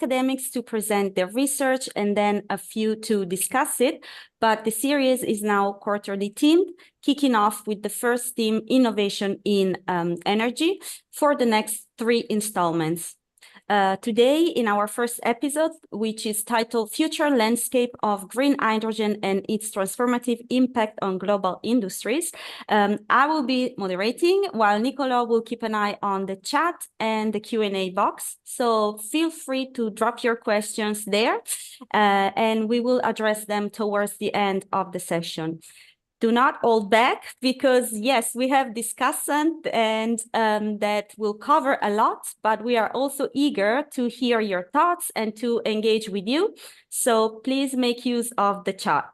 academics to present their research and then a few to discuss it. But the series is now quarterly themed, kicking off with the first theme, innovation in energy, for the next 3 installments. Today, in our first episode, which is titled Future Landscape of Green Hydrogen and its Transformative Impact on Global Industries, I will be moderating while Nicola will keep an eye on the chat and the Q&A box. So feel free to drop your questions there and we will address them towards the end of the session. Do not hold back because, yes, we have discussant and that will cover a lot, but we are also eager to hear your thoughts and to engage with you. So please make use of the chat.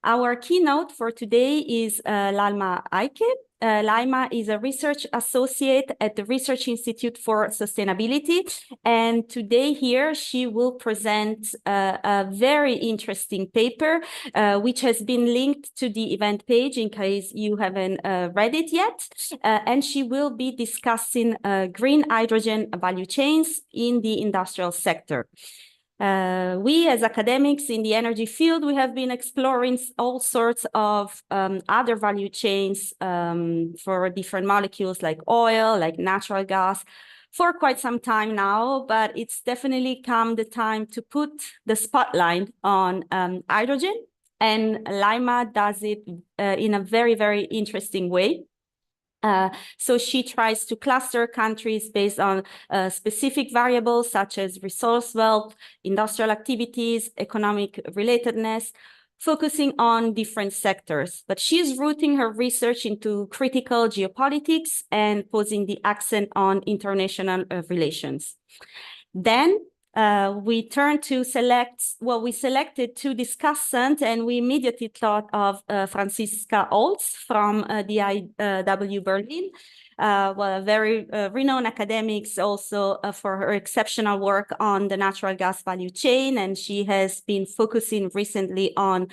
Our keynote for today is Lalma Aike. Laima is a research associate at the Research Institute for Sustainability. And today here, she will present a very interesting paper, which has been linked to the event page in case you haven't read it yet. And she will be discussing green hydrogen value chains in the industrial sector. We as academics in the energy field, we have been exploring all sorts of other value chains for different molecules like oil, like natural gas, for quite some time now, but it's definitely come the time to put the spotlight on hydrogen, and Laima does it in a very, very interesting way. So she tries to cluster countries based on specific variables such as resource wealth, industrial activities, economic relatedness, focusing on different sectors. But she's rooting her research into critical geopolitics and posing the accent on international relations. Then we turned to we selected 2 discussants, and we immediately thought of Franziska Holz from the IW Berlin, a very renowned academic also for her exceptional work on the natural gas value chain, and she has been focusing recently on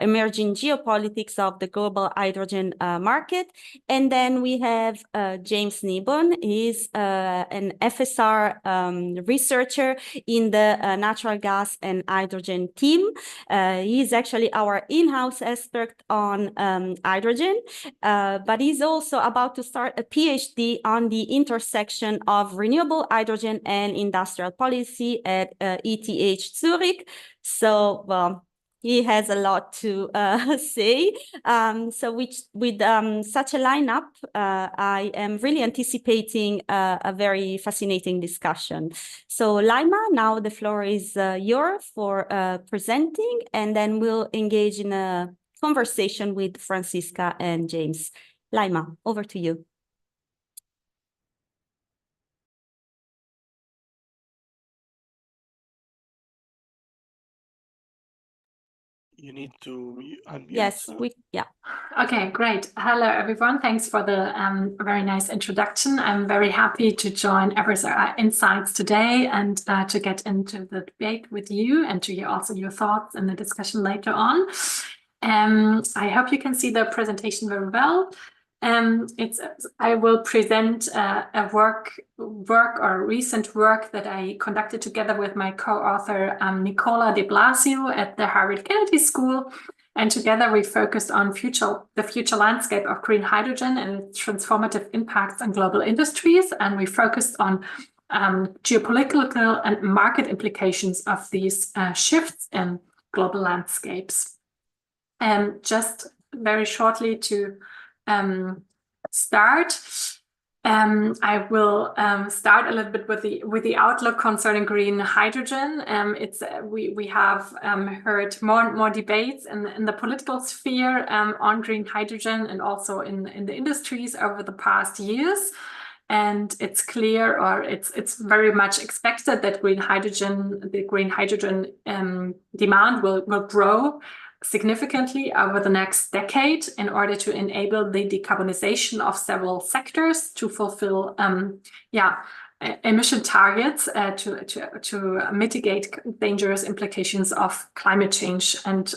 emerging geopolitics of the global hydrogen market. And then we have James Kneebone. He's an FSR researcher in the natural gas and hydrogen team. He's actually our in-house expert on hydrogen, but he's also about to start a PhD on the intersection of renewable hydrogen and industrial policy at ETH Zurich. So, well, he has a lot to say. So with such a lineup, I am really anticipating a very fascinating discussion. So Laima, now the floor is yours for presenting, and then we'll engage in a conversation with Franziska and James. Laima, over to you. You need to unmute. Yes, yeah. Okay, great. Hello, everyone. Thanks for the very nice introduction. I'm very happy to join FSR Insights today and to get into the debate with you and to hear also your thoughts in the discussion later on. I hope you can see the presentation very well. I will present a recent work that I conducted together with my co-author Nicola de Blasio at the Harvard Kennedy School, and together we focused on the future landscape of green hydrogen and its transformative impacts on global industries, and we focused on geopolitical and market implications of these shifts in global landscapes. Just very shortly to start. I will start a little bit with the outlook concerning green hydrogen. We have heard more and more debates in the political sphere on green hydrogen and also in the industries over the past years. And it's clear, or it's very much expected that the green hydrogen demand will grow significantly over the next decade in order to enable the decarbonization of several sectors to fulfill emission targets to mitigate dangerous implications of climate change. And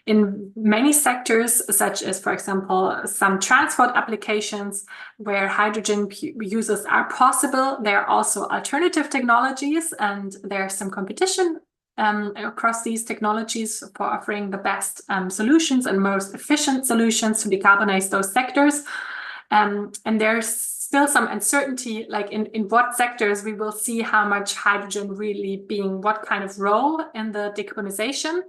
in many sectors, such as, for example, some transport applications where hydrogen uses are possible, there are also alternative technologies, and there's some competition across these technologies for offering the best solutions and most efficient solutions to decarbonize those sectors. And there's still some uncertainty, like in what sectors we will see how much hydrogen really being what kind of role in the decarbonization.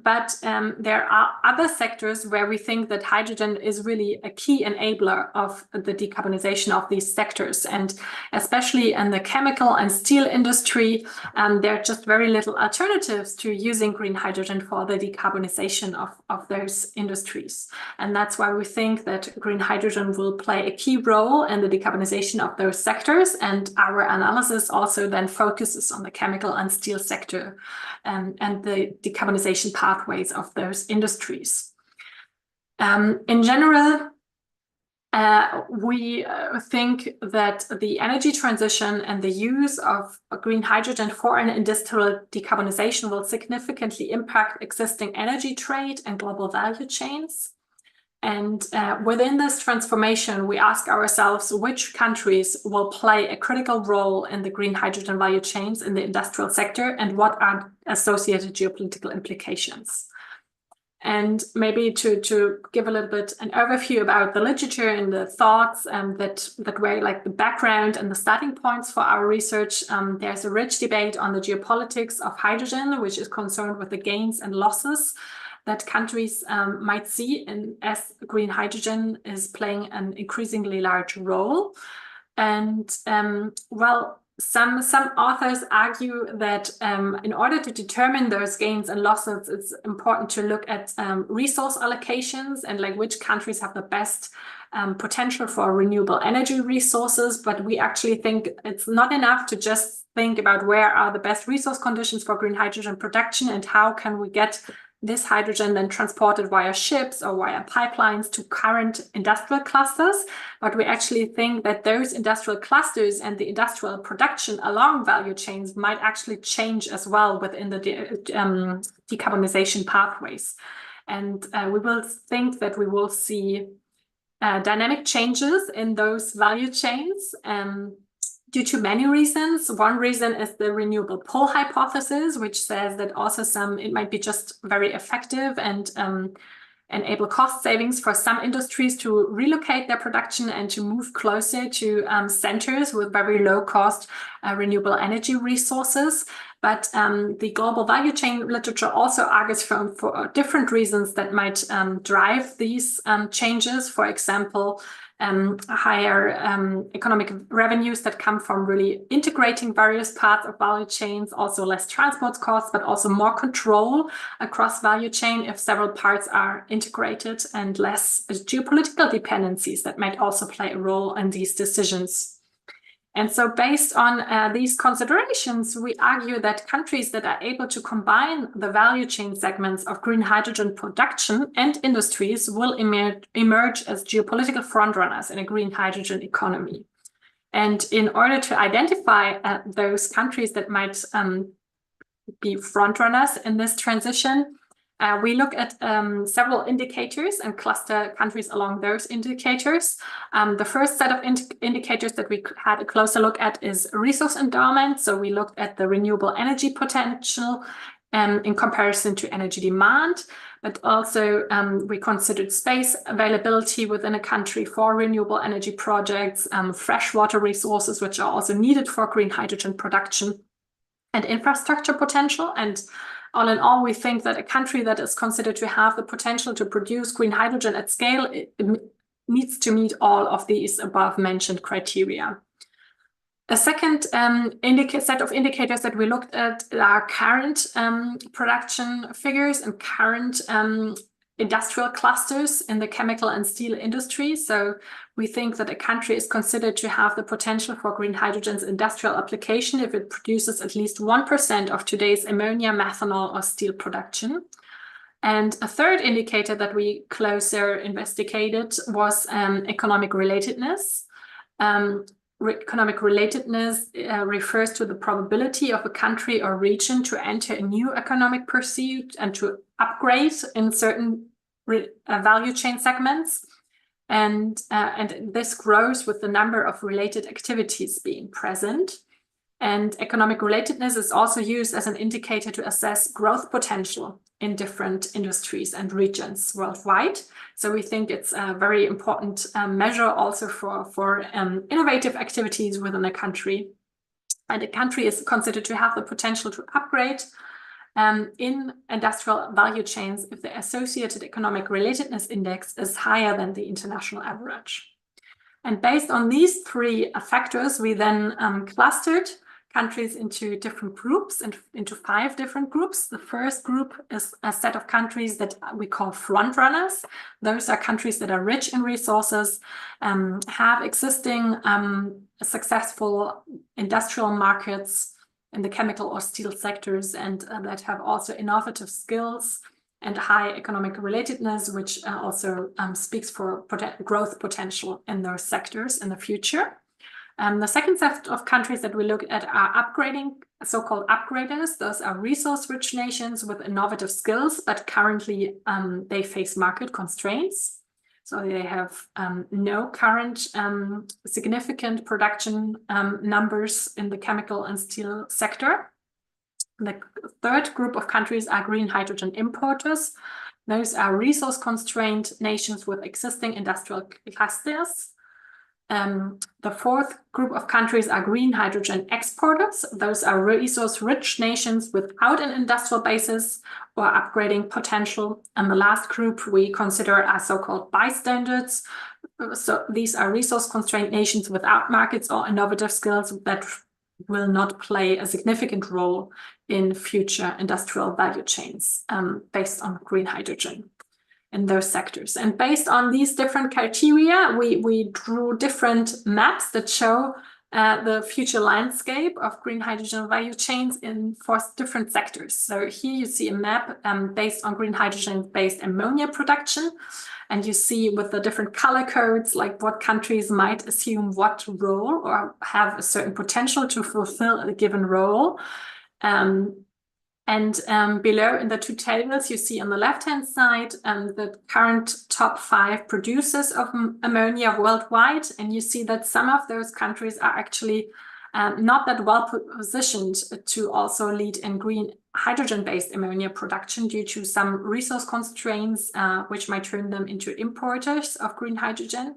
But there are other sectors where we think that hydrogen is really a key enabler of the decarbonization of these sectors. And especially in the chemical and steel industry, there are just very little alternatives to using green hydrogen for the decarbonization of those industries. And that's why we think that green hydrogen will play a key role in the decarbonization of those sectors. And our analysis also then focuses on the chemical and steel sector and the decarbonization pathways of those industries. In general, we think that the energy transition and the use of green hydrogen for an industrial decarbonization will significantly impact existing energy trade and global value chains. And within this transformation, we ask ourselves which countries will play a critical role in the green hydrogen value chains in the industrial sector, and what are associated geopolitical implications. And maybe to give a little bit an overview about the literature and the thoughts that were like the background and the starting points for our research, there's a rich debate on the geopolitics of hydrogen, which is concerned with the gains and losses that countries might see as green hydrogen is playing an increasingly large role. And well, some authors argue that in order to determine those gains and losses, it's important to look at resource allocations and like which countries have the best potential for renewable energy resources. But we actually think it's not enough to just think about where are the best resource conditions for green hydrogen production and how can we get this hydrogen then transported via ships or via pipelines to current industrial clusters. But we actually think that those industrial clusters and the industrial production along value chains might actually change as well within the decarbonization pathways. And we will think that we will see dynamic changes in those value chains due to many reasons. One reason is the renewable pull hypothesis, which says that also it might be just very effective and enable cost savings for some industries to relocate their production and to move closer to centers with very low cost renewable energy resources. But the global value chain literature also argues for different reasons that might drive these changes. For example, higher economic revenues that come from really integrating various parts of value chains, also less transport costs, but also more control across value chain if several parts are integrated, and less geopolitical dependencies that might also play a role in these decisions. And so based on these considerations, we argue that countries that are able to combine the value chain segments of green hydrogen production and industries will emerge as geopolitical frontrunners in a green hydrogen economy. And in order to identify those countries that might be frontrunners in this transition, we look at several indicators and cluster countries along those indicators. The first set of indicators that we had a closer look at is resource endowment. So we looked at the renewable energy potential in comparison to energy demand, but also we considered space availability within a country for renewable energy projects, freshwater resources, which are also needed for green hydrogen production, and infrastructure potential. And all in all, we think that a country that is considered to have the potential to produce green hydrogen at scale, it needs to meet all of these above mentioned criteria. A second set of indicators that we looked at are current production figures and current industrial clusters in the chemical and steel industry. So we think that a country is considered to have the potential for green hydrogen's industrial application if it produces at least 1% of today's ammonia, methanol, or steel production. And a third indicator that we closer investigated was economic relatedness. economic relatedness refers to the probability of a country or region to enter a new economic pursuit and to upgrade in certain value chain segments. And this grows with the number of related activities being present. And economic relatedness is also used as an indicator to assess growth potential in different industries and regions worldwide. So we think it's a very important measure also for innovative activities within a country. And a country is considered to have the potential to upgrade in industrial value chains if the associated economic relatedness index is higher than the international average. And based on these three factors, we then clustered countries into different groups, into 5 different groups. The first group is a set of countries that we call front runners. Those are countries that are rich in resources, have existing successful industrial markets in the chemical or steel sectors, and that have also innovative skills and high economic relatedness, which also speaks for growth potential in those sectors in the future. The second set of countries that we look at are upgrading, so-called upgraders. Those are resource-rich nations with innovative skills, but currently they face market constraints. So they have no current significant production numbers in the chemical and steel sector. The third group of countries are green hydrogen importers. Those are resource-constrained nations with existing industrial clusters. The fourth group of countries are green hydrogen exporters. Those are resource-rich nations without an industrial basis or upgrading potential. And the last group we consider are so-called bystanders. So these are resource-constrained nations without markets or innovative skills that will not play a significant role in future industrial value chains based on green hydrogen in those sectors. And based on these different criteria, we drew different maps that show the future landscape of green hydrogen value chains in 4 different sectors. So here you see a map based on green hydrogen-based ammonia production. And you see with the different color codes, like what countries might assume what role or have a certain potential to fulfill a given role. Below in the 2 tables, you see on the left-hand side the current top 5 producers of ammonia worldwide. And you see that some of those countries are actually not that well positioned to also lead in green hydrogen-based ammonia production due to some resource constraints, which might turn them into importers of green hydrogen.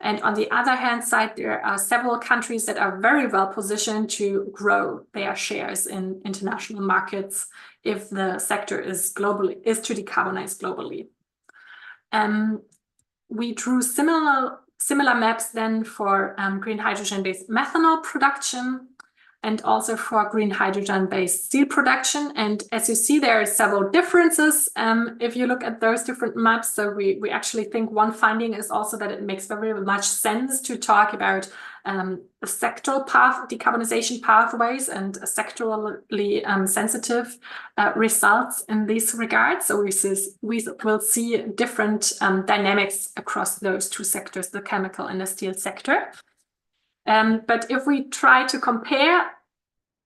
And on the other hand side, there are several countries that are very well positioned to grow their shares in international markets if the sector is to decarbonize globally. We drew similar maps then for green hydrogen-based methanol production and also for green hydrogen-based steel production. And as you see, there are several differences if you look at those different maps. So we actually think one finding is also that it makes very much sense to talk about sectoral decarbonization pathways and sectorally sensitive results in these regards. So we will see different dynamics across those 2 sectors, the chemical and the steel sector. But if we try to compare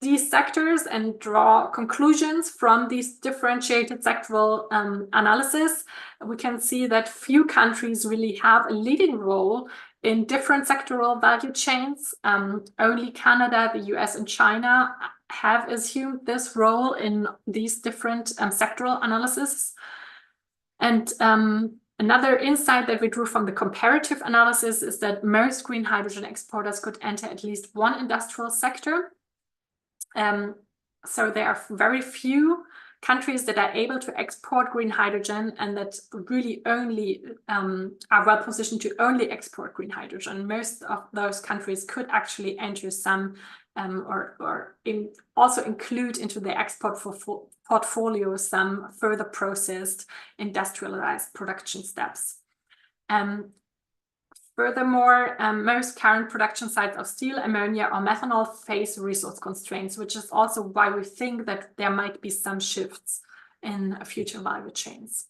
these sectors and draw conclusions from these differentiated sectoral analysis, we can see that few countries really have a leading role in different sectoral value chains. Only Canada, the US, and China have assumed this role in these different sectoral analysis. And another insight that we drew from the comparative analysis is that most green hydrogen exporters could enter at least one industrial sector. So there are very few countries that are able to export green hydrogen and that really only are well positioned to only export green hydrogen. Most of those countries could actually enter some also include into their export portfolio some further processed industrialized production steps. Furthermore, most current production sites of steel, ammonia, or methanol face resource constraints, which is also why we think that there might be some shifts in future value chains.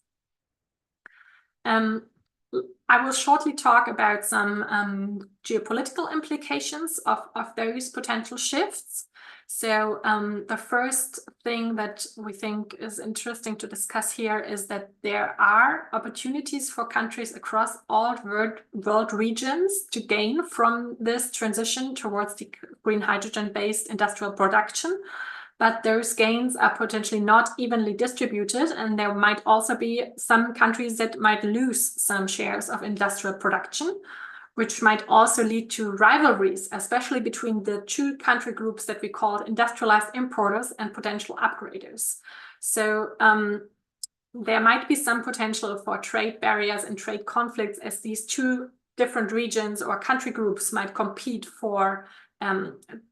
I will shortly talk about some geopolitical implications of those potential shifts. So the first thing that we think is interesting to discuss here is that there are opportunities for countries across all world regions to gain from this transition towards the green hydrogen-based industrial production. But those gains are potentially not evenly distributed, and there might also be some countries that might lose some shares of industrial production, which might also lead to rivalries, especially between the two country groups that we call industrialized importers and potential upgraders. So there might be some potential for trade barriers and trade conflicts, as these two different regions or country groups might compete for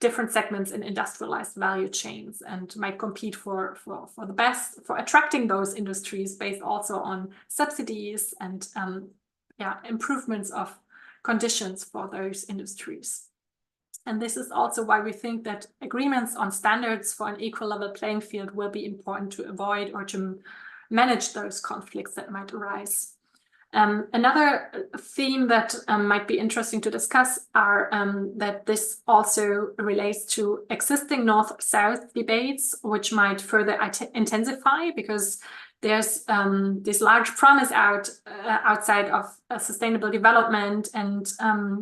different segments in industrialized value chains, and might compete for the best, for attracting those industries based also on subsidies and improvements of conditions for those industries. And this is also why we think that agreements on standards for an equal level playing field will be important to avoid or to manage those conflicts that might arise. Another theme that might be interesting to discuss are that this also relates to existing North-South debates, which might further intensify, because there's this large promise outside of sustainable development and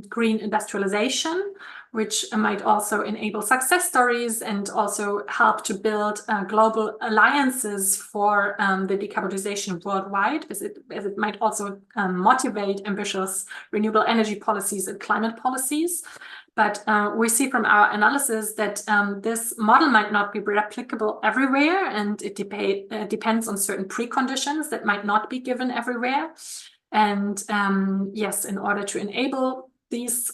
green industrialization, which might also enable success stories and also help to build global alliances for the decarbonization worldwide, as it might also motivate ambitious renewable energy policies and climate policies. But we see from our analysis that this model might not be replicable everywhere, and it depends on certain preconditions that might not be given everywhere. And yes, in order to enable these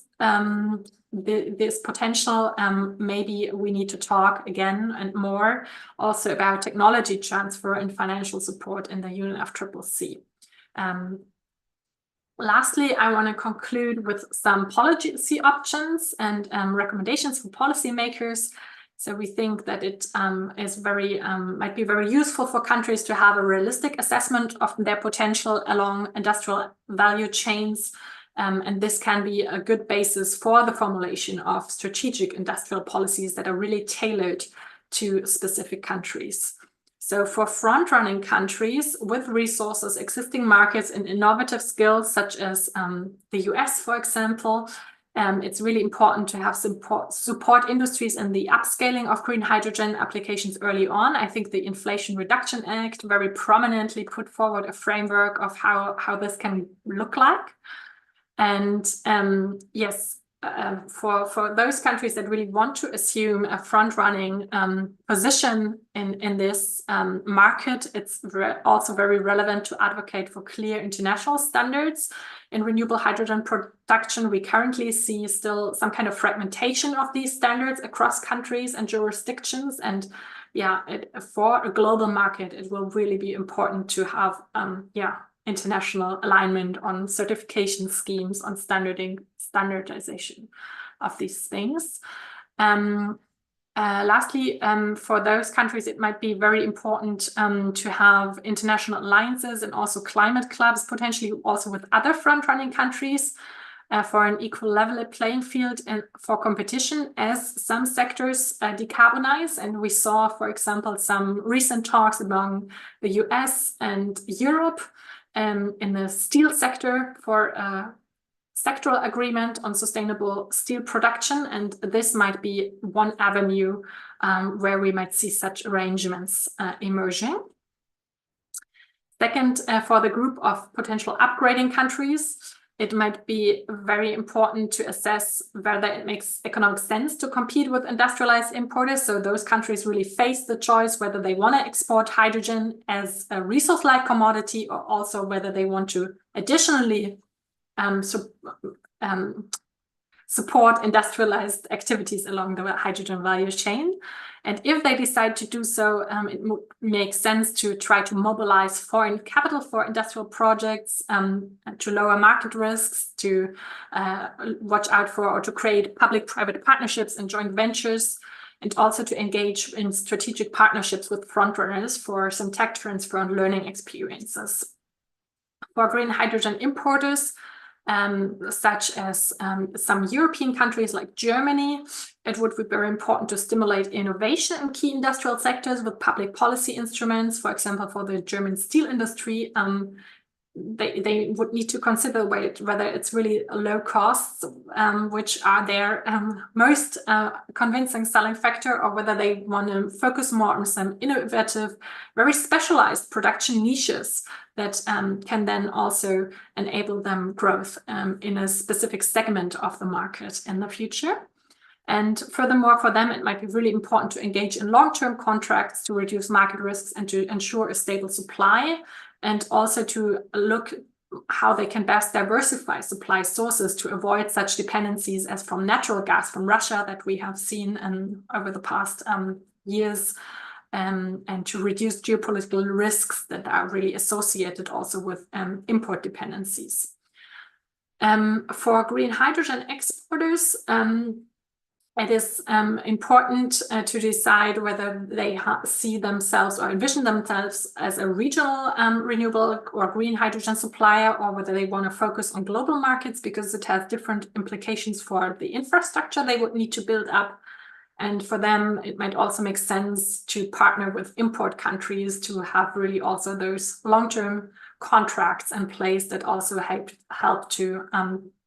this potential, maybe we need to talk again and more also about technology transfer and financial support in the UNFCCC. Lastly, I want to conclude with some policy options and recommendations for policymakers. So we think that it is might be very useful for countries to have a realistic assessment of their potential along industrial value chains. And this can be a good basis for the formulation of strategic industrial policies that are really tailored to specific countries. So for front-running countries with resources, existing markets, and innovative skills, such as the US, for example, it's really important to have support industries in the upscaling of green hydrogen applications early on. I think the Inflation Reduction Act very prominently put forward a framework of how this can look like. And yes, for those countries that really want to assume a front-running position in this market, it's also very relevant to advocate for clear international standards. In renewable hydrogen production, we currently see still some kind of fragmentation of these standards across countries and jurisdictions. And yeah, for a global market, it will really be important to have international alignment on certification schemes, on standardization of these things. Lastly, for those countries, it might be very important to have international alliances and also climate clubs, potentially also with other front-running countries, for an equal level playing field and for competition as some sectors decarbonize. And we saw, for example, some recent talks among the US and Europe in the steel sector for a sectoral agreement on sustainable steel production. And this might be one avenue where we might see such arrangements emerging. Second, for the group of potential upgrading countries, it might be very important to assess whether it makes economic sense to compete with industrialized importers. So those countries really face the choice whether they want to export hydrogen as a resource-like commodity, or also whether they want to additionally support industrialized activities along the hydrogen value chain. And if they decide to do so, it makes sense to try to mobilize foreign capital for industrial projects, to lower market risks, to watch out for or to create public-private partnerships and joint ventures, and also to engage in strategic partnerships with frontrunners for some tech transfer and learning experiences. For green hydrogen importers, such as some European countries like Germany, it would be very important to stimulate innovation in key industrial sectors with public policy instruments. For example, for the German steel industry, they would need to consider whether it's really low costs, which are their most convincing selling factor, or whether they want to focus more on some innovative, very specialized production niches that can then also enable them growth in a specific segment of the market in the future. And furthermore, for them, it might be really important to engage in long-term contracts to reduce market risks and to ensure a stable supply, and also to look how they can best diversify supply sources to avoid such dependencies as from natural gas from Russia that we have seen over the past years, and to reduce geopolitical risks that are really associated also with import dependencies. For green hydrogen exporters, it is important to decide whether they see themselves or envision themselves as a regional renewable or green hydrogen supplier, or whether they want to focus on global markets, because it has different implications for the infrastructure they would need to build up. And for them, it might also make sense to partner with import countries to have really also those long-term contracts in place that also help to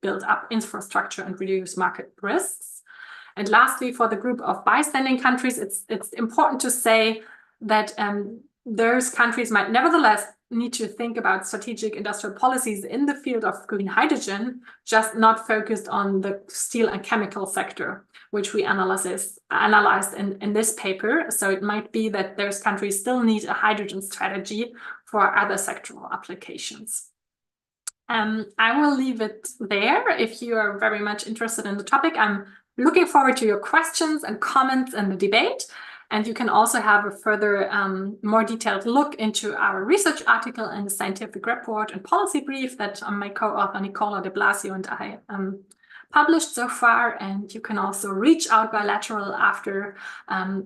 build up infrastructure and reduce market risks. And lastly, for the group of bystanding countries, it's important to say that those countries might nevertheless need to think about strategic industrial policies in the field of green hydrogen, just not focused on the steel and chemical sector, which we analyzed in this paper. So it might be that those countries still need a hydrogen strategy for other sectoral applications. I will leave it there. If you are very much interested in the topic, I'm looking forward to your questions and comments in the debate. And you can also have a further, more detailed look into our research article and the scientific report and policy brief that my co-author Nicola de Blasio and I published so far. And you can also reach out bilateral after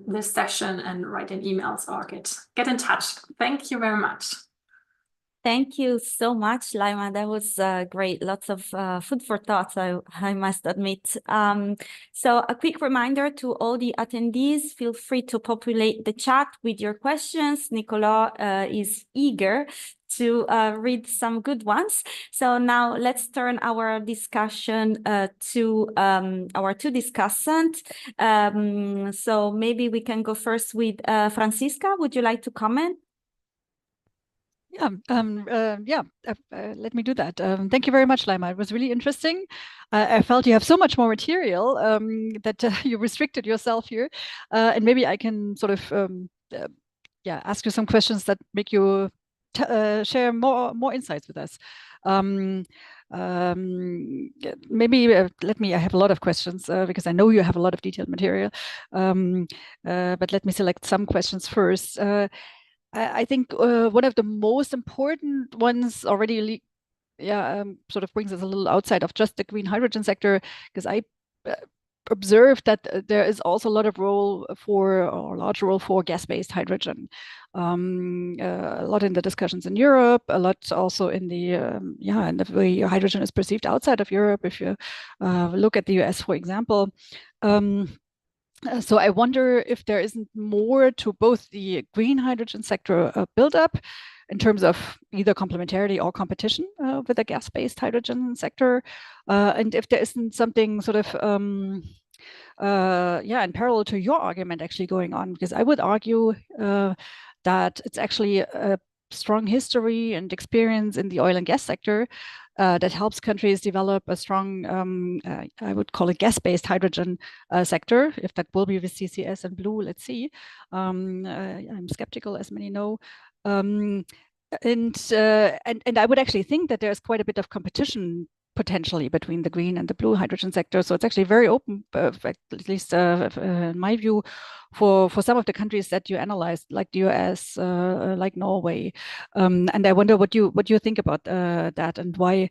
this session and write in emails or get in touch. Thank you very much. Thank you so much, Laima. That was great. Lots of food for thought, I must admit. So a quick reminder to all the attendees, feel free to populate the chat with your questions. Nicola is eager to read some good ones. So now let's turn our discussion to our two discussants. So maybe we can go first with Franziska. Would you like to comment? Let me do that. Thank you very much, Laima. It was really interesting. I felt you have so much more material that you restricted yourself here. And maybe I can sort of ask you some questions that make you share more insights with us. Maybe I have a lot of questions because I know you have a lot of detailed material. But let me select some questions first. I think one of the most important ones already sort of brings us a little outside of just the green hydrogen sector, because I observed that there is also a lot of large role for gas-based hydrogen. A lot in the discussions in Europe, a lot also in the way hydrogen is perceived outside of Europe. If you look at the US, for example. So I wonder if there isn't more to both the green hydrogen sector build up in terms of either complementarity or competition with the gas-based hydrogen sector, and if there isn't something sort of in parallel to your argument actually going on, because I would argue that it's actually a strong history and experience in the oil and gas sector that helps countries develop a strong, I would call it gas-based hydrogen sector. If that will be with CCS and blue, let's see. I'm skeptical, as many know. And I would actually think that there's quite a bit of competition potentially between the green and the blue hydrogen sector. So it's actually very open, at least in my view, for some of the countries that you analyzed, like the US, like Norway. And I wonder what you think about that, and why,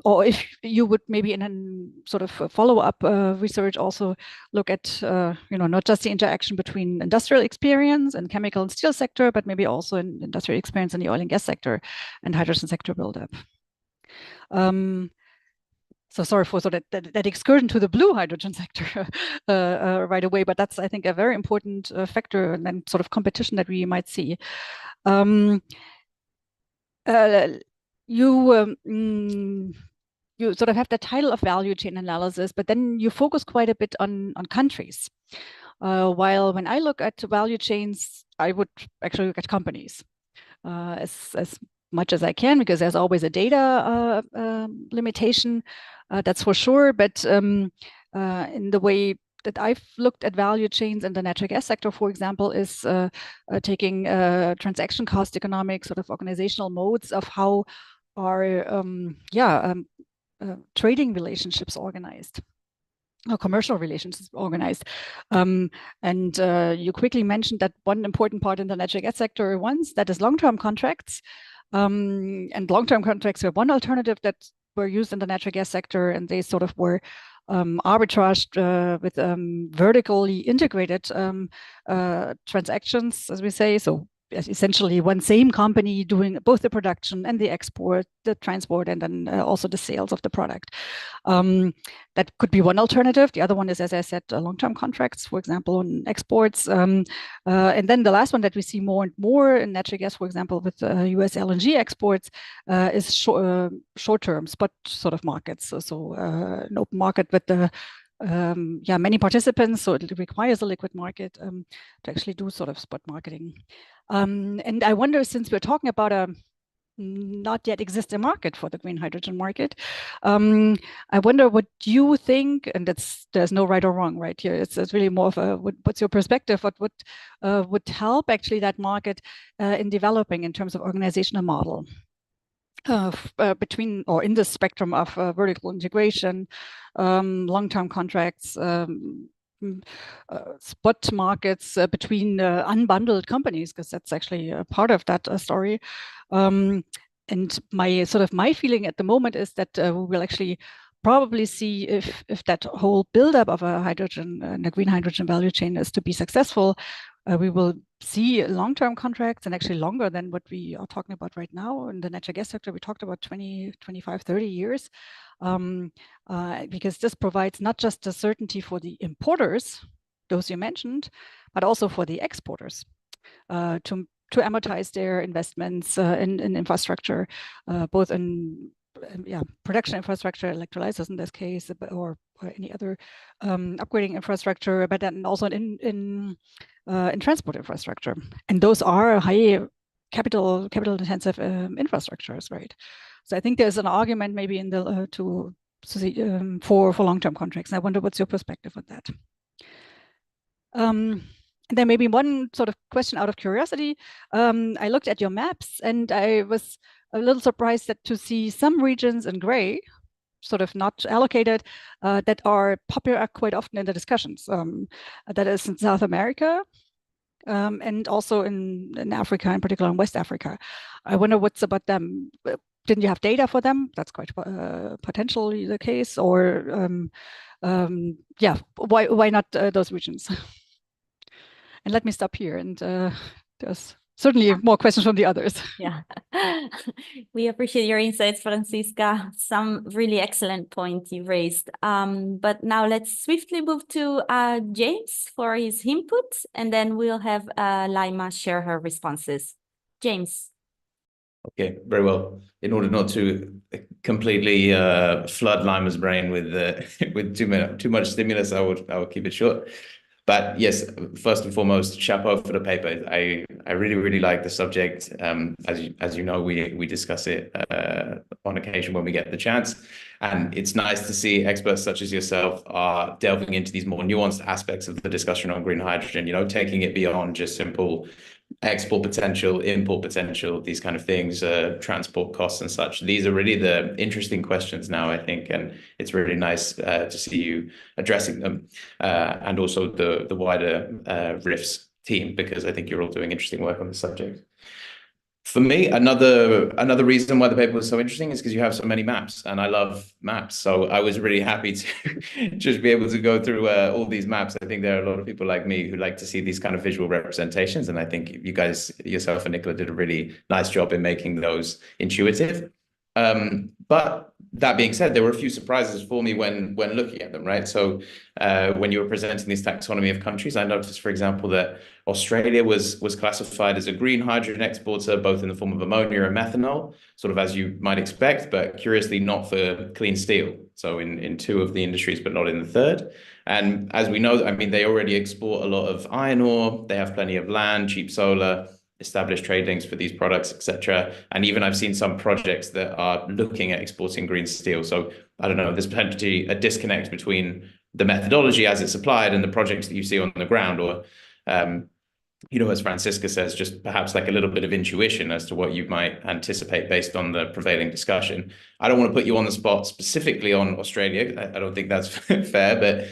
or if you would maybe in a sort of follow-up research also look at not just the interaction between industrial experience and chemical and steel sector, but maybe also in industrial experience in the oil and gas sector and hydrogen sector buildup. So sorry for that excursion to the blue hydrogen sector right away, but that's, I think, a very important factor and then sort of competition that we might see. You sort of have the title of value chain analysis, but then you focus quite a bit on countries. While when I look at value chains, I would actually look at companies as much as I can, because there's always a data limitation, that's for sure. But in the way that I've looked at value chains in the natural gas sector, for example, is taking transaction cost economics, sort of organizational modes of how are trading relationships organized, or commercial relationships organized. And you quickly mentioned that one important part in the natural gas sector that is long-term contracts. And long-term contracts were one alternative that were used in the natural gas sector, and they sort of were arbitraged with vertically integrated transactions, as we say. So essentially one same company doing both the production and the export, the transport, and then also the sales of the product. That could be one alternative. The other one is, as I said, long-term contracts, for example, on exports. And then the last one that we see more and more in natural gas, for example, with US LNG exports, is short-term spot sort of markets. So an open market with the many participants, so it requires a liquid market to actually do sort of spot marketing. And I wonder, since we're talking about a not yet existing market for the green hydrogen market, I wonder what you think, and there's no right or wrong right here. It's really more of a what's your perspective? What would help actually that market in developing in terms of organizational model? Between or in the spectrum of vertical integration, long-term contracts, spot markets between unbundled companies, because that's actually a part of that story. And my feeling at the moment is that we will actually probably see if that whole buildup of a hydrogen and a green hydrogen value chain is to be successful, we will see long-term contracts, and actually longer than what we are talking about right now. In the natural gas sector, we talked about 20, 25, 30 years, because this provides not just the certainty for the importers, those you mentioned, but also for the exporters to amortize their investments in infrastructure, both in production infrastructure, electrolyzers in this case, or any other upgrading infrastructure, but then also in transport infrastructure. And those are high capital intensive infrastructures, right? So I think there's an argument maybe in the for long-term contracts. And I wonder what's your perspective on that. And then maybe one sort of question out of curiosity. I looked at your maps, and I was a little surprised to see some regions in gray, sort of not allocated, that are popular quite often in the discussions. That is in South America, and also in Africa, in particular in West Africa. I wonder what's about them. Didn't you have data for them? That's quite potentially the case. Or why not those regions? And let me stop here. And there's certainly more questions from the others. Yeah, we appreciate your insights, Franziska. Some really excellent points you raised. But now let's swiftly move to James for his input, and then we'll have Laima share her responses. James. Okay, very well. In order not to completely flood Laima's brain with too much stimulus, I will keep it short. But yes, first and foremost, chapeau for the paper. I really, really like the subject. As you know, we discuss it on occasion when we get the chance. And it's nice to see experts such as yourself are delving into these more nuanced aspects of the discussion on green hydrogen, taking it beyond just simple export potential, import potential, these kind of things, transport costs and such. These are really the interesting questions now, I think, and it's really nice to see you addressing them, and also the wider RIFS team, because I think you're all doing interesting work on this subject. For me, another reason why the paper was so interesting is because you have so many maps, and I love maps. So I was really happy to just be able to go through all these maps. I think there are a lot of people like me who like to see these kind of visual representations, and I think you guys, yourself and Nicola, did a really nice job in making those intuitive. But that being said, there were a few surprises for me when looking at them, right? So when you were presenting this taxonomy of countries, I noticed, for example, that Australia was classified as a green hydrogen exporter, both in the form of ammonia and methanol, sort of as you might expect, but curiously not for clean steel. So in two of the industries, but not in the third. And as we know, I mean, they already export a lot of iron ore. They have plenty of land, cheap solar, established trade links for these products, etc. And even I've seen some projects that are looking at exporting green steel. So I don't know, there's potentially a disconnect between the methodology as it's applied and the projects that you see on the ground, or you know, as Francisca says, just perhaps like a little bit of intuition as to what you might anticipate based on the prevailing discussion. I don't want to put you on the spot specifically on Australia. I don't think that's fair, but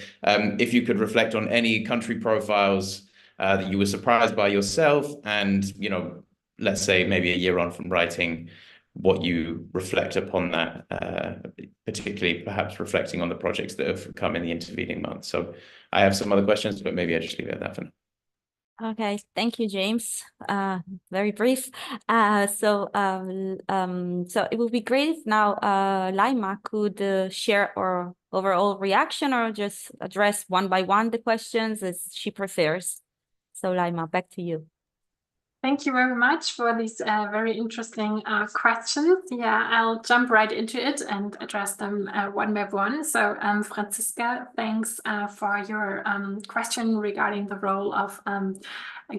if you could reflect on any country profiles that you were surprised by yourself, and, you know, let's say maybe a year on from writing, what you reflect upon that, particularly perhaps reflecting on the projects that have come in the intervening months. So I have some other questions, but maybe I just leave it at that for now. Okay, thank you, James. Very brief. So it would be great if now Laima could share our overall reaction, or just address one by one the questions as she prefers. So Laima, back to you. Thank you very much for these very interesting questions. Yeah, I'll jump right into it and address them one by one. So Francisca, thanks for your question regarding the role of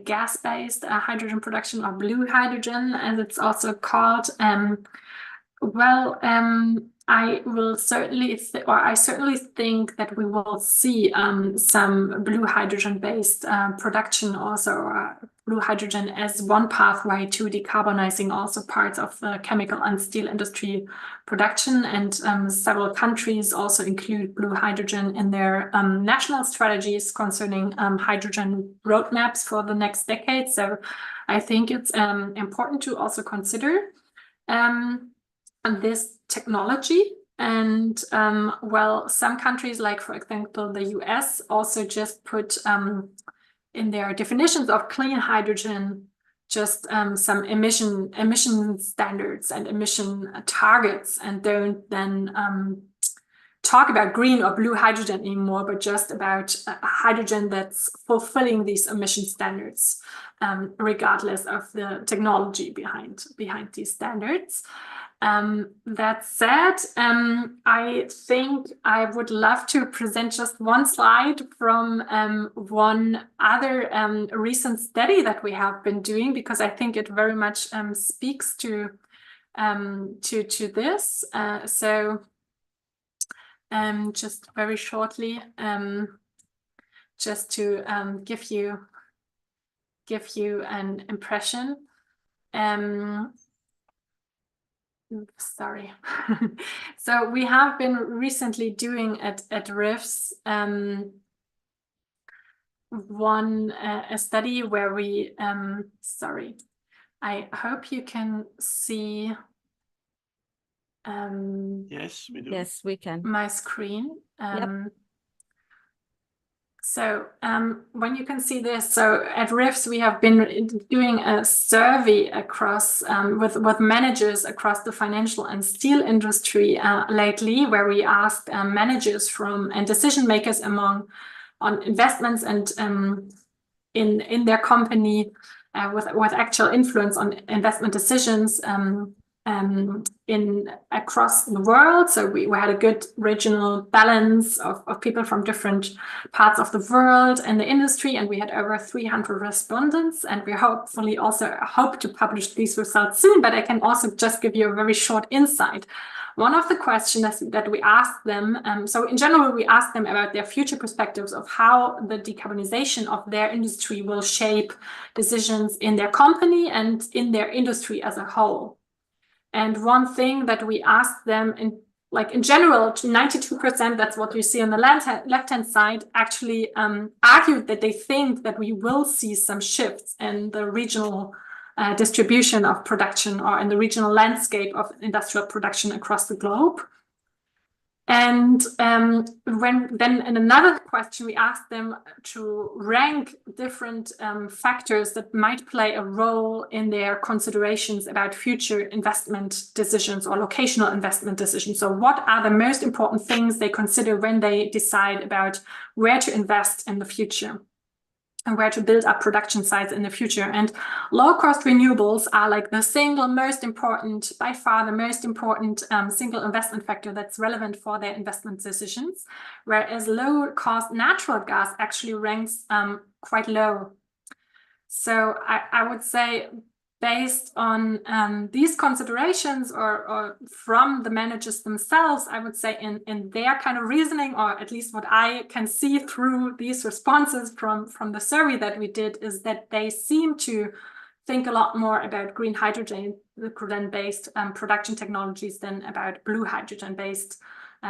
gas-based hydrogen production, or blue hydrogen, as it's also called. I certainly think that we will see some blue hydrogen-based production also, blue hydrogen as one pathway to decarbonizing also parts of the chemical and steel industry production. And several countries also include blue hydrogen in their national strategies concerning hydrogen roadmaps for the next decade. So I think it's important to also consider this technology. And some countries, like for example the US, also just put in their definitions of clean hydrogen just some emission standards and emission targets, and don't then talk about green or blue hydrogen anymore, but just about hydrogen that's fulfilling these emission standards, regardless of the technology behind these standards. That said, I think I would love to present just one slide from one other recent study that we have been doing, because I think it very much speaks to this. Just very shortly, just to give you an impression. Sorry. So we have been recently doing at RIFS a study where we sorry, I hope you can see yes, we do. Yes, we can. my screen. Yep. So when you can see this, so at RIFS we have been doing a survey across with managers across the financial and steel industry lately, where we asked managers and decision makers on investments and in their company with actual influence on investment decisions across the world. So we had a good regional balance of people from different parts of the world and the industry, and we had over 300 respondents, and we hopefully also hope to publish these results soon. But I can also just give you a very short insight one of the questions that we asked them, so in general, we asked them about their future perspectives of how the decarbonization of their industry will shape decisions in their company and in their industry as a whole. And one thing that we asked them, in general, 92%, that's what you see on the left-hand side, actually argued that they think that we will see some shifts in the regional distribution of production or in the regional landscape of industrial production across the globe. And then in another question, we asked them to rank different factors that might play a role in their considerations about future investment decisions or locational investment decisions. So what are the most important things they consider when they decide about where to invest in the future and where to build up production sites in the future? And low-cost renewables are like the single most important, by far the most important single investment factor that's relevant for their investment decisions, whereas low-cost natural gas actually ranks quite low. So I would say, based on these considerations or from the managers themselves, I would say in their kind of reasoning, or at least what I can see through these responses from the survey that we did, is that they seem to think a lot more about green hydrogen-based production technologies than about blue hydrogen-based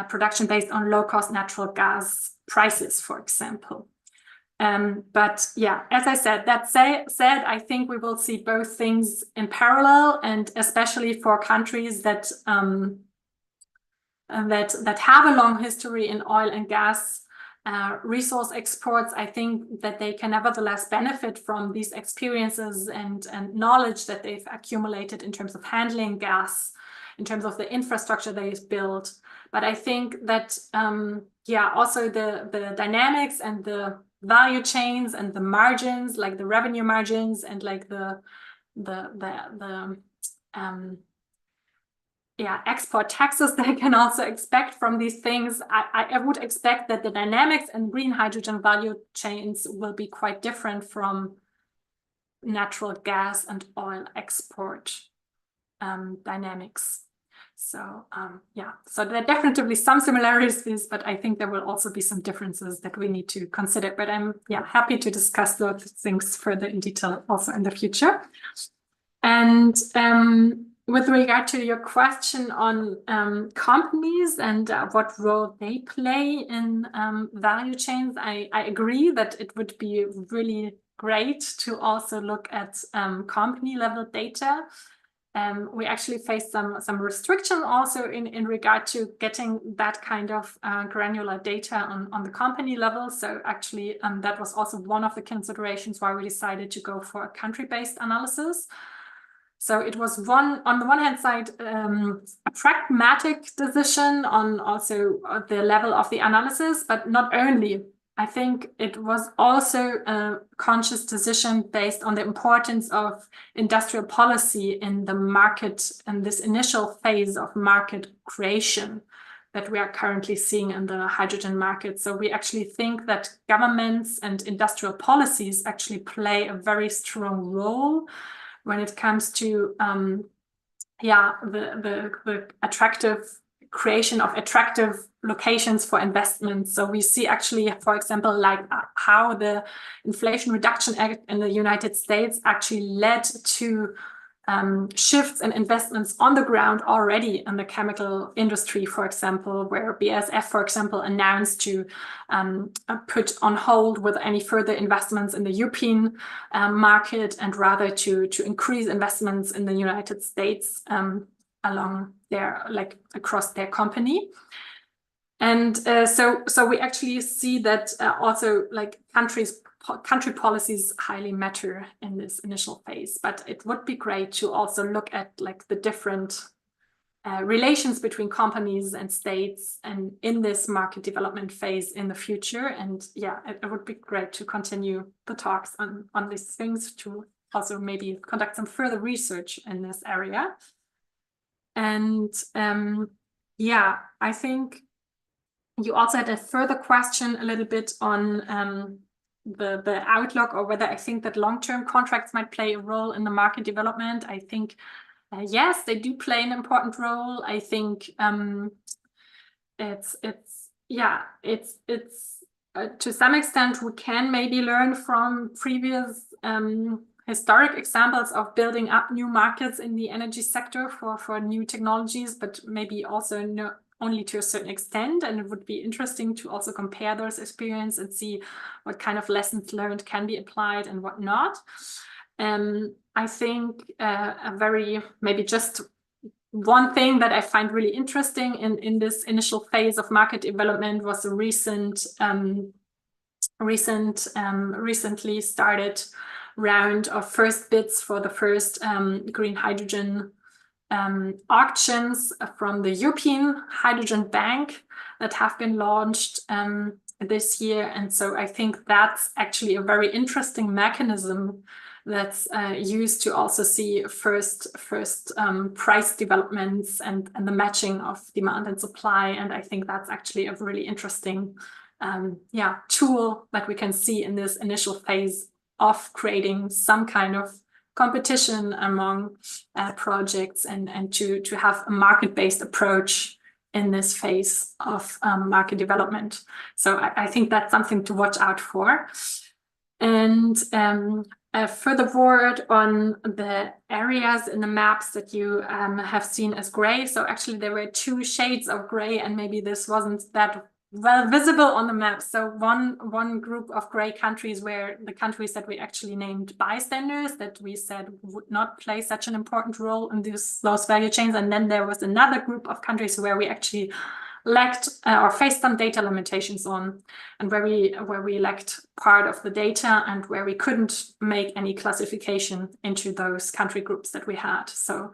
production based on low-cost natural gas prices, for example. But yeah, as I said, I think we will see both things in parallel, and especially for countries that have a long history in oil and gas resource exports. I think that they can nevertheless benefit from these experiences and knowledge that they've accumulated in terms of handling gas, in terms of the infrastructure they've built. But I think that also the dynamics and the value chains and the margins, like the revenue margins and like the export taxes they can also expect from these things. I would expect that the dynamics and green hydrogen value chains will be quite different from natural gas and oil export dynamics. So so there are definitely some similarities, but I think there will also be some differences that we need to consider. But I'm happy to discuss those things further in detail also in the future. And with regard to your question on companies and what role they play in value chains, I agree that it would be really great to also look at company level data. We actually face some restriction also in regard to getting that kind of granular data on the company level. So actually that was also one of the considerations why we decided to go for a country-based analysis. So it was on the one hand side, a pragmatic decision on also the level of the analysis, but not only. I think it was also a conscious decision based on the importance of industrial policy in the market and this initial phase of market creation that we are currently seeing in the hydrogen market. So we actually think that governments and industrial policies actually play a very strong role when it comes to the attractive creation of attractive locations for investments. So we see actually, for example, like how the Inflation Reduction Act in the United States actually led to shifts in investments on the ground already in the chemical industry, for example, where BASF, for example, announced to put on hold with any further investments in the European market and rather to increase investments in the United States along their, like across their company. And so we actually see that also like country policies highly matter in this initial phase, but it would be great to also look at like the different relations between companies and states and in this market development phase in the future. And yeah, it would be great to continue the talks on these things, to also maybe conduct some further research in this area. And yeah, I think you also had a further question a little bit on the outlook, or whether I think that long-term contracts might play a role in the market development. I think Yes, they do play an important role. I think it's to some extent we can maybe learn from previous historic examples of building up new markets in the energy sector for new technologies, but maybe also only to a certain extent. And it would be interesting to also compare those experiences and see what kind of lessons learned can be applied and what not. I think maybe just one thing that I find really interesting in this initial phase of market development was a recently started round of first bids for the first green hydrogen auctions from the European Hydrogen Bank that have been launched this year. And so I think that's actually a very interesting mechanism that's used to also see first price developments and the matching of demand and supply. And I think that's actually a really interesting tool that we can see in this initial phase of creating some kind of competition among projects and to have a market-based approach in this phase of market development. So I think that's something to watch out for. And a further word on the areas in the maps that you have seen as gray. So actually there were 2 shades of gray, and maybe this wasn't that well visible on the map. So one group of gray countries were the countries that we actually named bystanders, that we said would not play such an important role in those value chains. And then there was another group of countries where we actually lacked or faced some data limitations on, and where we lacked part of the data and where we couldn't make any classification into those country groups that we had. So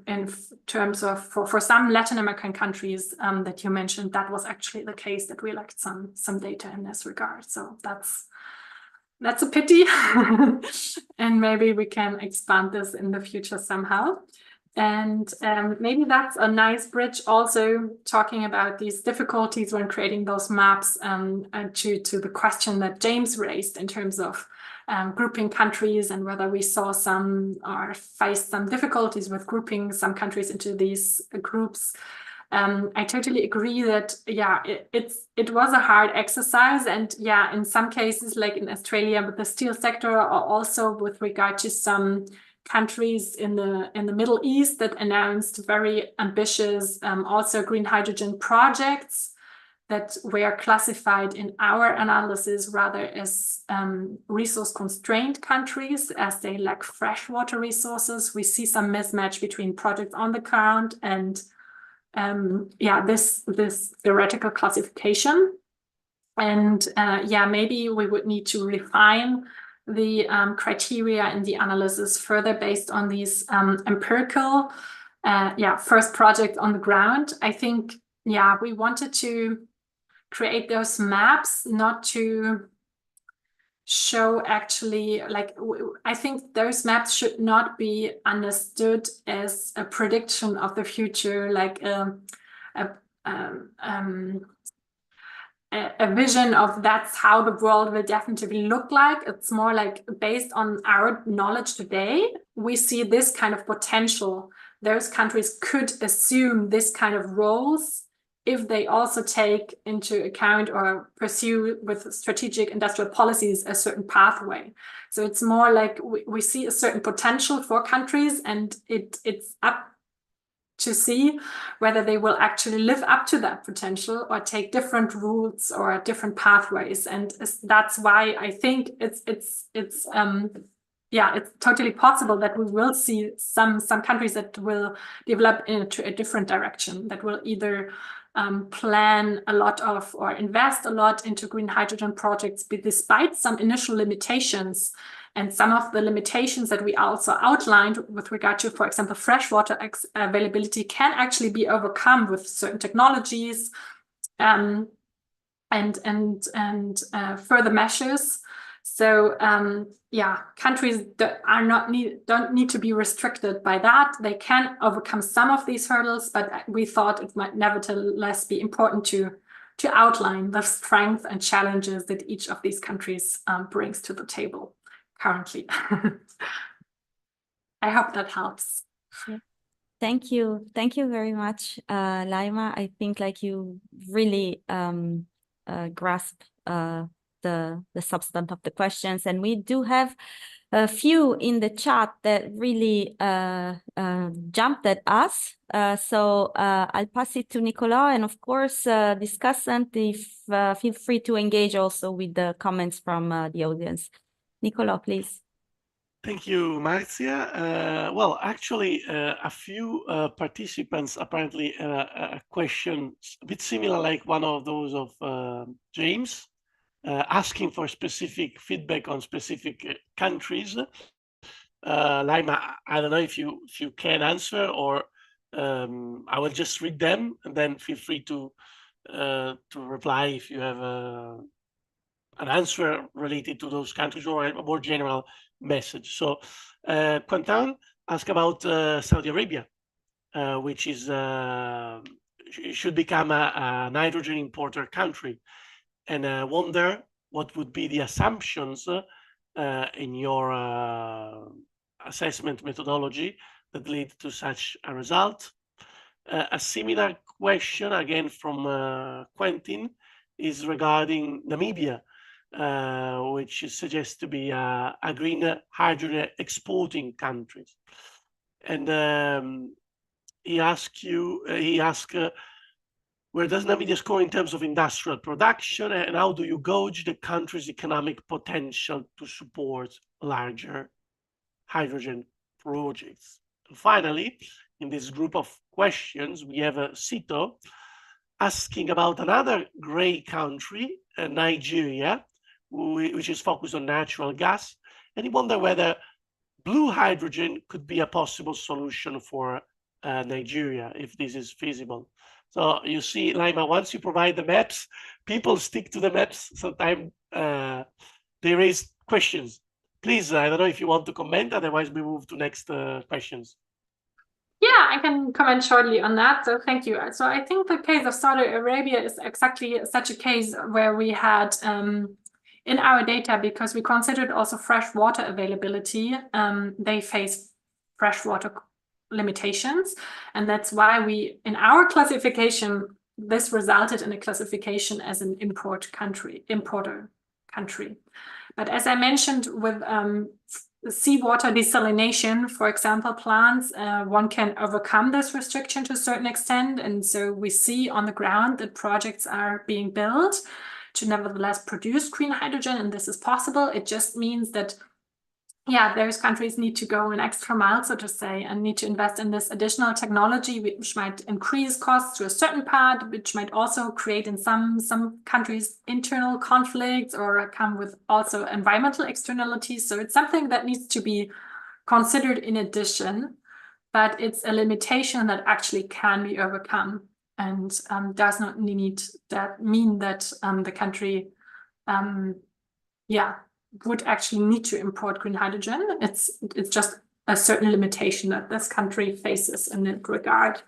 in terms of for some Latin American countries that you mentioned, that was actually the case, that we lacked some data in this regard. So that's a pity. And maybe we can expand this in the future somehow. And maybe that's a nice bridge also talking about these difficulties when creating those maps and to the question that James raised in terms of grouping countries and whether we saw some or faced some difficulties with grouping some countries into these groups. I totally agree that, it was a hard exercise. And in some cases, like in Australia, with the steel sector, or also with regard to some countries in the Middle East that announced very ambitious also green hydrogen projects that were classified in our analysis rather as resource constrained countries, as they lack freshwater resources. We see some mismatch between projects on the ground and this theoretical classification. And maybe we would need to refine the criteria in the analysis further based on these empirical first projects on the ground. I think we wanted to create those maps not to show actually, like, I think those maps should not be understood as a prediction of the future, like a vision of that's how the world will definitely look like. It's more like, based on our knowledge today, we see this kind of potential. Those countries could assume this kind of roles if they also take into account or pursue with strategic industrial policies a certain pathway. So it's more like we see a certain potential for countries, and it's up to see whether they will actually live up to that potential or take different routes or different pathways. And that's why I think it's totally possible that we will see some countries that will develop into a different direction, that will either plan a lot of or invest a lot into green hydrogen projects, but despite some initial limitations. And some of the limitations that we also outlined with regard to, for example, freshwater availability can actually be overcome with certain technologies and further measures. So countries that don't need to be restricted by that. They can overcome some of these hurdles, but we thought it might nevertheless be important to outline the strengths and challenges that each of these countries brings to the table currently. I hope that helps. Sure. Thank you. Thank you very much, Laima. I think like you really grasp the substance of the questions, and we do have a few in the chat that really jumped at us. So I'll pass it to Nicolas, and of course, discussant, if feel free to engage also with the comments from the audience. Nicolas, please. Thank you, Marzia. Well, actually, a few participants apparently questions a bit similar, like one of those of James, asking for specific feedback on specific countries. Laima, I don't know if you can answer, or I will just read them, and then feel free to reply if you have an answer related to those countries or a more general message. So Quentin asked about Saudi Arabia, which is should become a nitrogen importer country, and wonder what would be the assumptions in your assessment methodology that lead to such a result. A similar question again from Quentin is regarding Namibia, which is suggests to be a green hydrogen exporting country. And he asked where does Namibia score in terms of industrial production, and how do you gauge the country's economic potential to support larger hydrogen projects? And finally, in this group of questions, we have Sito asking about another gray country, Nigeria, which is focused on natural gas, and he wondered whether blue hydrogen could be a possible solution for Nigeria, if this is feasible. So you see, Laima, once you provide the maps, people stick to the maps. Sometimes they raise questions. Please, I don't know if you want to comment, otherwise we move to next questions. Yeah, I can comment shortly on that. So thank you. So I think the case of Saudi Arabia is exactly such a case where we had in our data, because we considered also fresh water availability, they face freshwater limitations. And that's why we, in our classification, this resulted in a classification as an importer country. But as I mentioned, with seawater desalination, for example, plants, one can overcome this restriction to a certain extent. And so we see on the ground that projects are being built to nevertheless produce green hydrogen, and this is possible. It just means that, yeah, those countries need to go an extra mile, so to say, and need to invest in this additional technology, which might increase costs to a certain part, which might also create in some countries internal conflicts or come with also environmental externalities. So it's something that needs to be considered in addition, but it's a limitation that actually can be overcome, and does not need that mean that the country, would actually need to import green hydrogen. It's just a certain limitation that this country faces in that regard.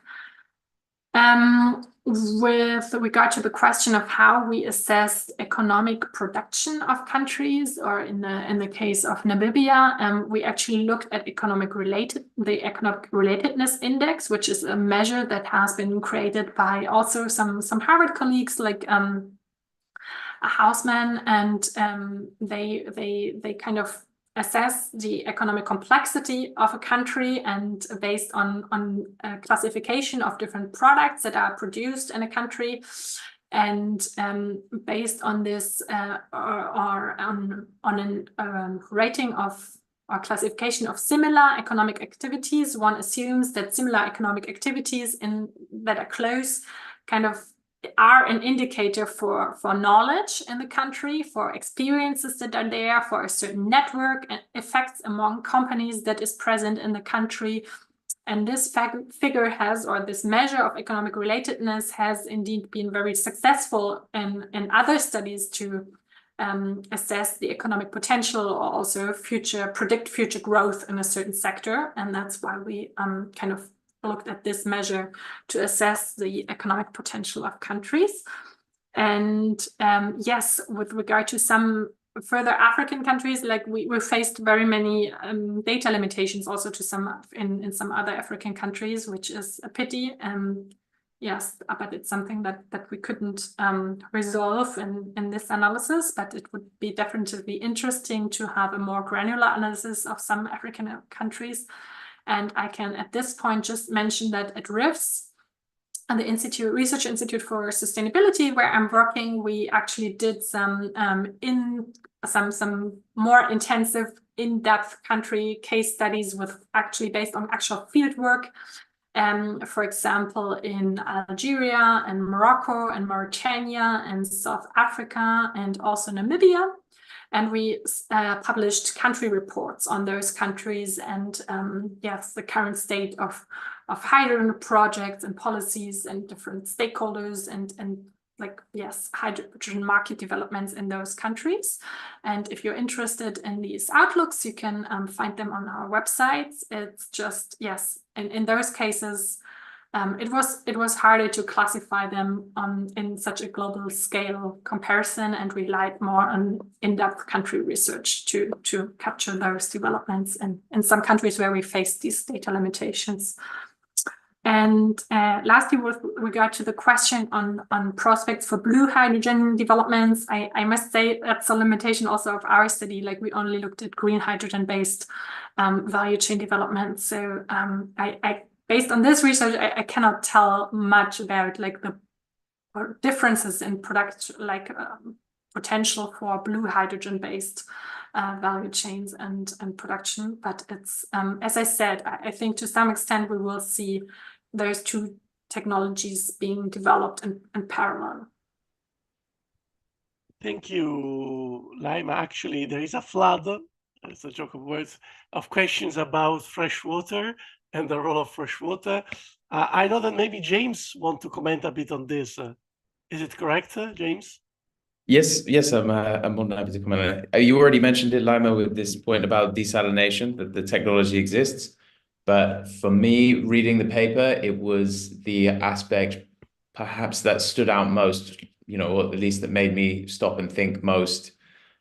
With regard to the question of how we assess economic production of countries, or in the case of Namibia, we actually looked at the economic relatedness index, which is a measure that has been created by also some Harvard colleagues, like a Houseman, and they kind of assess the economic complexity of a country, and based on a classification of different products that are produced in a country, and based on this or on a rating of or classification of similar economic activities, one assumes that similar economic activities that are close kind of are an indicator for knowledge in the country, for experiences that are there, for a certain network and effects among companies that is present in the country. And this figure has, or this measure of economic relatedness has indeed been very successful in other studies to assess the economic potential, or also predict future growth in a certain sector. And that's why we kind of looked at this measure to assess the economic potential of countries. And yes, with regard to some further African countries, like we faced very many data limitations also to in some other African countries, which is a pity. Yes, but it's something that we couldn't resolve in this analysis, but it would be definitely interesting to have a more granular analysis of some African countries. And I can at this point just mention that at RIFS, and the Research Institute for Sustainability, where I'm working, we actually did some more intensive, in-depth country case studies with actually based on actual field work. For example, in Algeria and Morocco and Mauritania and South Africa and also Namibia. And we published country reports on those countries and yes, the current state of hydrogen projects and policies and different stakeholders and like, yes, hydrogen market developments in those countries. And if you're interested in these outlooks, you can find them on our websites. It's just, yes, in those cases, it was harder to classify them in such a global scale comparison and relied more on in-depth country research to capture those developments in some countries where we face these data limitations. And lastly, with regard to the question on prospects for blue hydrogen developments, I must say that's a limitation also of our study. Like we only looked at green hydrogen-based value chain development. So based on this research, I cannot tell much about like the differences in potential for blue hydrogen-based value chains and production. But it's, as I said, I think to some extent we will see those two technologies being developed in parallel. Thank you, Laima. Actually, there is a flood, it's a joke of words, of questions about fresh water and the role of fresh water. I know that maybe James wants to comment a bit on this. Is it correct, James? Yes, I'm more than happy to comment on it. You already mentioned it, Laima, with this point about desalination, that the technology exists. But for me, reading the paper, it was the aspect perhaps that stood out most, or at least that made me stop and think most,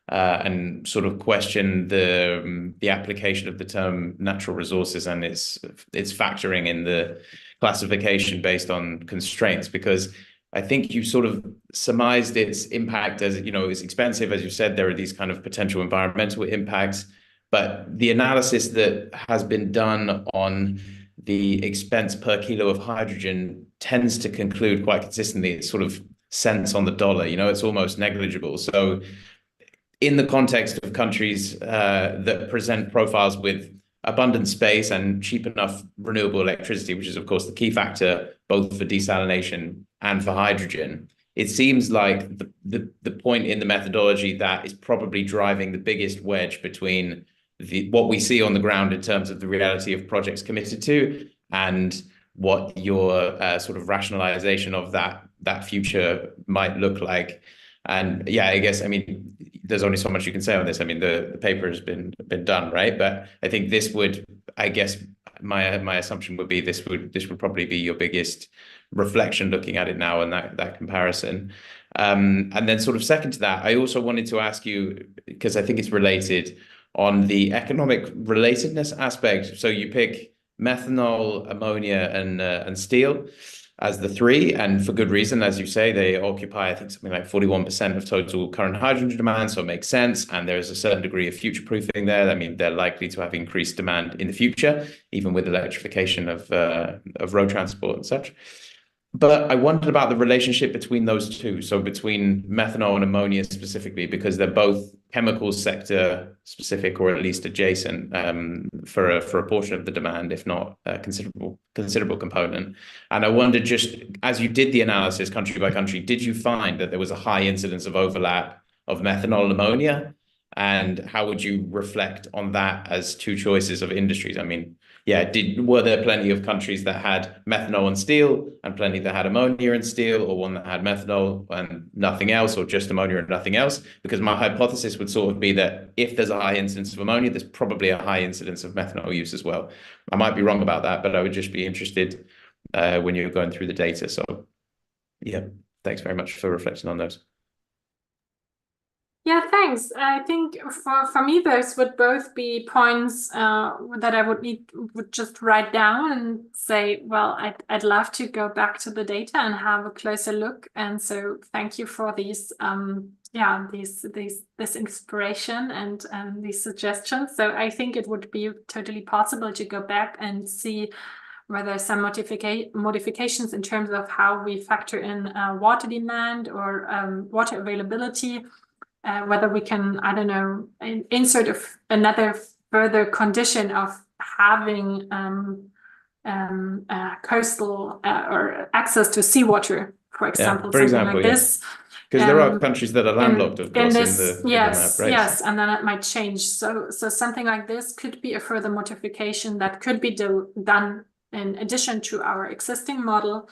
and sort of question the application of the term natural resources and its factoring in the classification based on constraints, because I think you sort of surmised its impact as, it's expensive. As you said, there are these kind of potential environmental impacts, but the analysis that has been done on the expense per kilo of hydrogen tends to conclude quite consistently it's sort of cents on the dollar, it's almost negligible. So in the context of countries that present profiles with abundant space and cheap enough renewable electricity, which is of course the key factor both for desalination and for hydrogen, it seems like the point in the methodology that is probably driving the biggest wedge between what we see on the ground in terms of the reality of projects committed to and what your sort of rationalization of that future might look like. And yeah, I guess, there's only so much you can say on this. The paper has been done, right? But I think this would, I guess, my assumption would be this would probably be your biggest reflection looking at it now and that comparison. And then sort of second to that, I also wanted to ask you, because I think it's related, on the economic relatedness aspect. So you pick methanol, ammonia, and steel as the three, and for good reason. As you say, they occupy, I think, something like 41% of total current hydrogen demand, so it makes sense. And there is a certain degree of future-proofing there. They're likely to have increased demand in the future, even with electrification of road transport and such. But I wondered about the relationship between those two, so between methanol and ammonia specifically, because they're both chemical sector specific, or at least adjacent for a portion of the demand, if not a considerable component. And I wondered, just as you did the analysis country by country, did you find that there was a high incidence of overlap of methanol and ammonia? And how would you reflect on that as two choices of industries? Were there plenty of countries that had methanol and steel and plenty that had ammonia and steel, or one that had methanol and nothing else, or just ammonia and nothing else? Because my hypothesis would sort of be that if there's a high incidence of ammonia, there's probably a high incidence of methanol use as well. I might be wrong about that, but I would just be interested when you're going through the data. So yeah, thanks very much for reflecting on those. Yeah, thanks. I think for me, those would both be points that I would just write down and say, well, I'd love to go back to the data and have a closer look. And so thank you for these this inspiration and these suggestions. So I think it would be totally possible to go back and see whether some modifications in terms of how we factor in water demand or water availability. Whether we can, I don't know, insert another further condition of having coastal or access to seawater, for example, for example, like this. Because there are countries that are landlocked, of course, in the map, right? Yes, and then it might change. So something like this could be a further modification that could be done in addition to our existing model.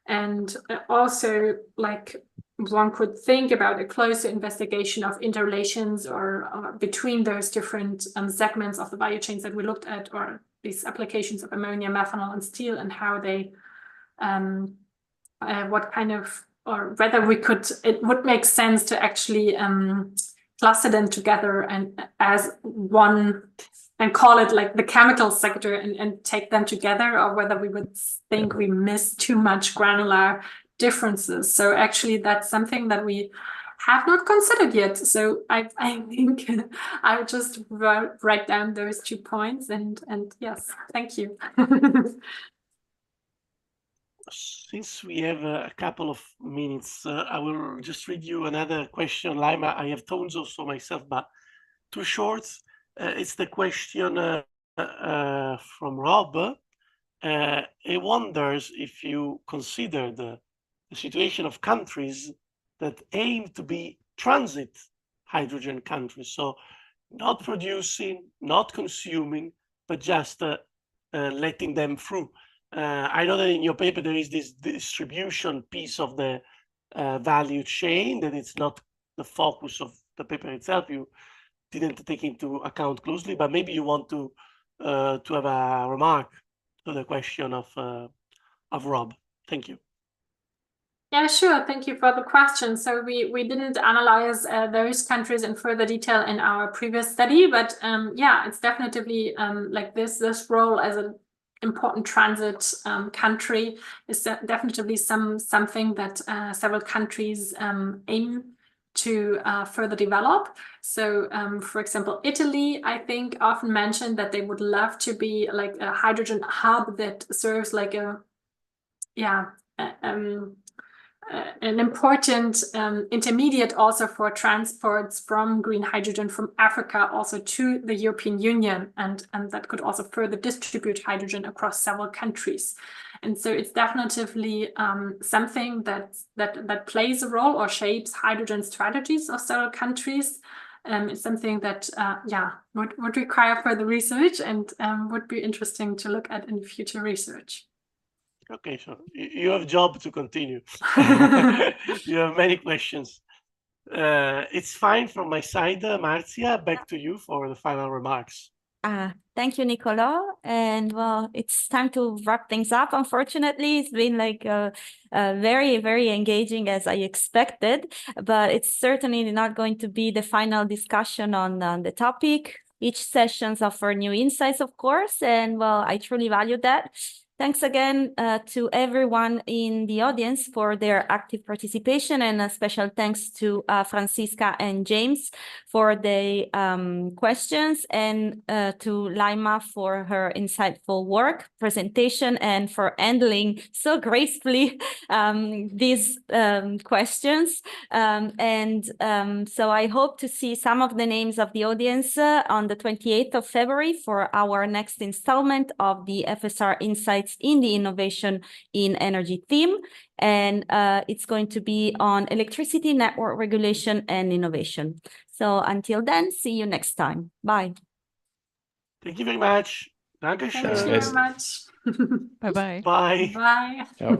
And also, like, one could think about a closer investigation of interrelations or between those different segments of the biochains that we looked at, or these applications of ammonia, methanol, and steel, and how they, what kind of, or whether it would make sense to actually cluster them together and as one and call it like the chemical sector and take them together, or whether we would think we miss too much granular differences. So actually that's something that we have not considered yet. So I think I would just write down those 2 points and yes, thank you. Since we have a couple of minutes, I will just read you another question. Laima, I have tons also myself, but too short. It's the question from Rob. He wonders if you consider the situation of countries that aim to be transit hydrogen countries. So not producing, not consuming, but just letting them through. I know that in your paper there is this distribution piece of the value chain, that it's not the focus of the paper itself. You didn't take into account closely, but maybe you want to have a remark to the question of Rob. Thank you. Yeah, sure. Thank you for the question. So we didn't analyze those countries in further detail in our previous study, but yeah, it's definitely like this role as an important transit country is definitely something that several countries aim to further develop. So for example, Italy, I think, often mentioned that they would love to be like a hydrogen hub that serves like a an important intermediate also for transports from green hydrogen from Africa also to the European Union, and that could also further distribute hydrogen across several countries. And so it's definitely something that plays a role or shapes hydrogen strategies of several countries. It's something that would require further research and would be interesting to look at in future research. Okay, so you have a job to continue. You have many questions. It's fine from my side, Marzia. Back to you for the final remarks. Thank you, Nicola. And well, it's time to wrap things up. Unfortunately, it's been like very, very engaging as I expected, but it's certainly not going to be the final discussion on the topic. Each sessions offer new insights, of course, and well, I truly value that. Thanks again to everyone in the audience for their active participation, and a special thanks to Francisca and James for the questions, and to Laima for her insightful work, presentation, and for handling so gracefully these questions. So I hope to see some of the names of the audience on the 28th of February for our next installment of the FSR Insights in the Innovation in Energy theme. And it's going to be on electricity network regulation and innovation. So until then, see you next time. Bye. Thank you very much. Thank you very much. Bye-bye. Bye. Bye. Ciao.